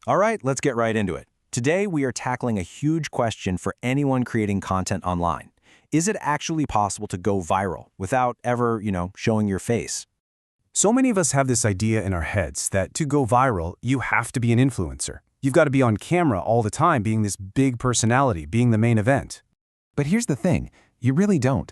All right, let's get right into it. Today, we are tackling a huge question for anyone creating content online. Is it actually possible to go viral without ever, showing your face? So many of us have this idea in our heads that to go viral, you have to be an influencer. You've got to be on camera all the time, being this big personality, being the main event. But here's the thing, you really don't.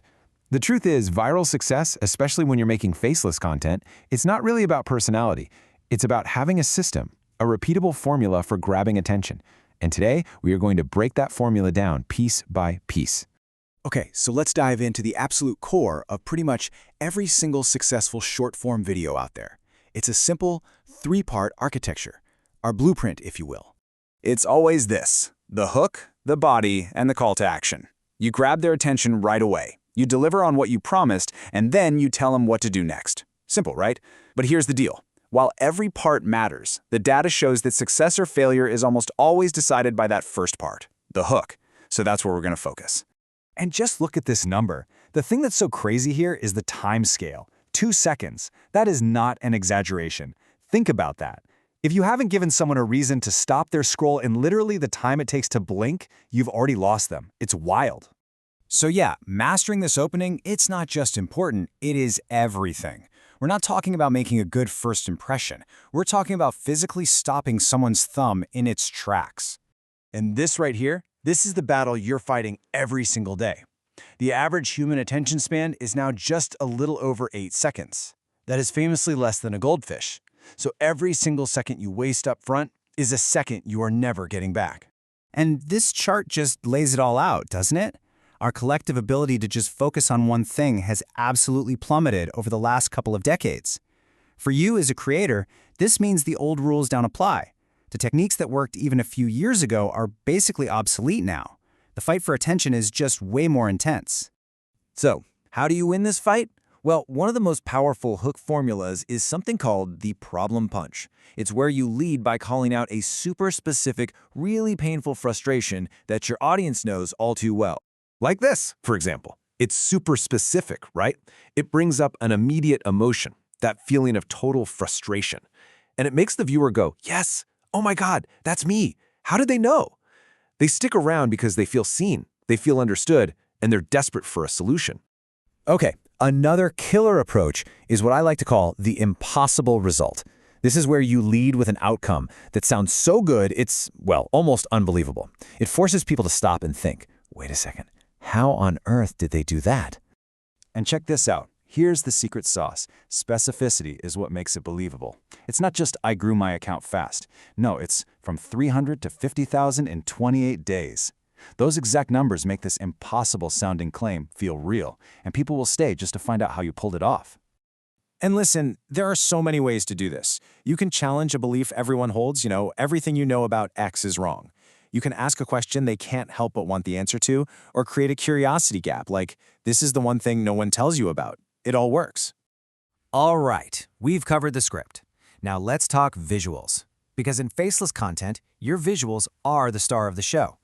The truth is, viral success, especially when you're making faceless content, it's not really about personality. It's about having a system, a repeatable formula for grabbing attention. And today, we are going to break that formula down piece by piece. Okay, so let's dive into the absolute core of pretty much every single successful short-form video out there. It's a simple, three-part architecture, our blueprint, if you will. It's always this: the hook, the body, and the call to action. You grab their attention right away. You deliver on what you promised, and then you tell them what to do next. Simple, right? But here's the deal. While every part matters, the data shows that success or failure is almost always decided by that first part, the hook. So that's where we're going to focus. And just look at this number. The thing that's so crazy here is the time scale. 2 seconds. That is not an exaggeration. Think about that. If you haven't given someone a reason to stop their scroll in literally the time it takes to blink, you've already lost them. It's wild. So yeah, mastering this opening, it's not just important, it is everything. We're not talking about making a good first impression. We're talking about physically stopping someone's thumb in its tracks. And this right here, this is the battle you're fighting every single day. The average human attention span is now just a little over 8 seconds. That is famously less than a goldfish. So every single second you waste up front is a second you are never getting back. And this chart just lays it all out, doesn't it? Our collective ability to just focus on one thing has absolutely plummeted over the last couple of decades. For you as a creator, this means the old rules don't apply. The techniques that worked even a few years ago are basically obsolete now. The fight for attention is just way more intense. So, how do you win this fight? Well, one of the most powerful hook formulas is something called the problem punch. It's where you lead by calling out a super specific, really painful frustration that your audience knows all too well. Like this, for example. It's super specific, right? It brings up an immediate emotion, that feeling of total frustration. And it makes the viewer go, yes, oh my God, that's me. How did they know? They stick around because they feel seen, they feel understood, and they're desperate for a solution. Okay, another killer approach is what I like to call the impossible result. This is where you lead with an outcome that sounds so good it's, well, almost unbelievable. It forces people to stop and think, wait a second. How on earth did they do that? And check this out. Here's the secret sauce. Specificity is what makes it believable. It's not just I grew my account fast. No, it's from 300 to 50,000 in 28 days. Those exact numbers make this impossible-sounding claim feel real, and people will stay just to find out how you pulled it off. And listen, there are so many ways to do this. You can challenge a belief everyone holds, everything you know about X is wrong. You can ask a question they can't help but want the answer to, or create a curiosity gap, like, this is the one thing no one tells you about. It all works. All right, we've covered the script. Now let's talk visuals. Because in faceless content, your visuals are the star of the show.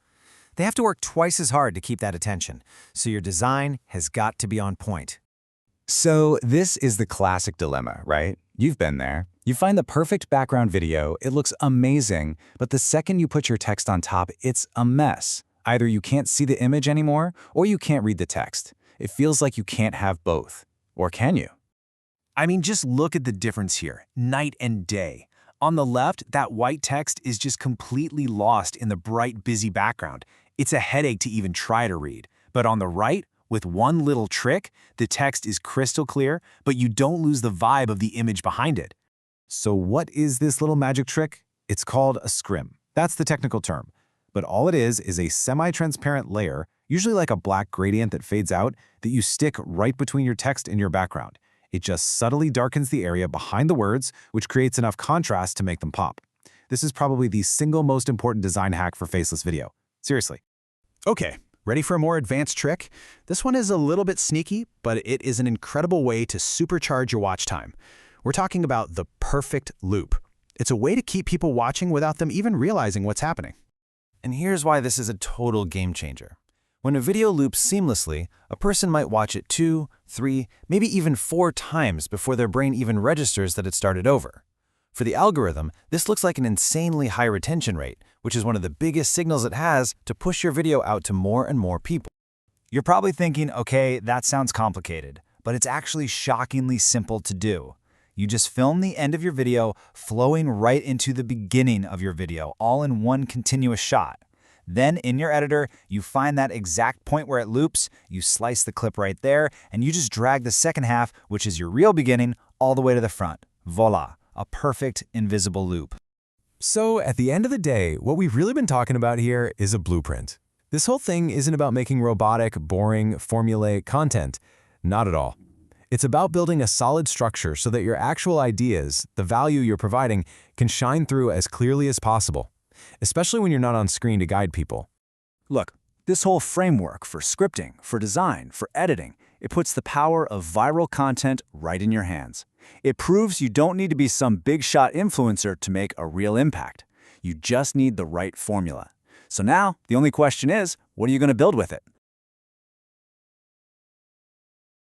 They have to work twice as hard to keep that attention, so your design has got to be on point. So this is the classic dilemma, right? You've been there. You find the perfect background video, it looks amazing, but the second you put your text on top, it's a mess. Either you can't see the image anymore, or you can't read the text. It feels like you can't have both. Or can you? I mean, just look at the difference here, night and day. On the left, that white text is just completely lost in the bright, busy background. It's a headache to even try to read. But on the right, with one little trick, the text is crystal clear, but you don't lose the vibe of the image behind it. So what is this little magic trick? It's called a scrim. That's the technical term. But all it is a semi-transparent layer, usually like a black gradient that fades out, that you stick right between your text and your background. It just subtly darkens the area behind the words, which creates enough contrast to make them pop. This is probably the single most important design hack for faceless video. Seriously. Okay, ready for a more advanced trick? This one is a little bit sneaky, but it is an incredible way to supercharge your watch time. We're talking about the perfect loop. It's a way to keep people watching without them even realizing what's happening. And here's why this is a total game changer. When a video loops seamlessly, a person might watch it 2, 3, maybe even 4 times before their brain even registers that it started over. For the algorithm, this looks like an insanely high retention rate, which is one of the biggest signals it has to push your video out to more and more people. You're probably thinking, okay, that sounds complicated, but it's actually shockingly simple to do. You just film the end of your video flowing right into the beginning of your video, all in one continuous shot. Then in your editor, you find that exact point where it loops, you slice the clip right there, and you just drag the second half, which is your real beginning, all the way to the front. Voila, a perfect invisible loop. So at the end of the day, what we've really been talking about here is a blueprint. This whole thing isn't about making robotic, boring, formulaic content. Not at all. It's about building a solid structure so that your actual ideas, the value you're providing, can shine through as clearly as possible, especially when you're not on screen to guide people. Look, this whole framework for scripting, for design, for editing, it puts the power of viral content right in your hands. It proves you don't need to be some big-shot influencer to make a real impact. You just need the right formula. So now, the only question is, what are you going to build with it?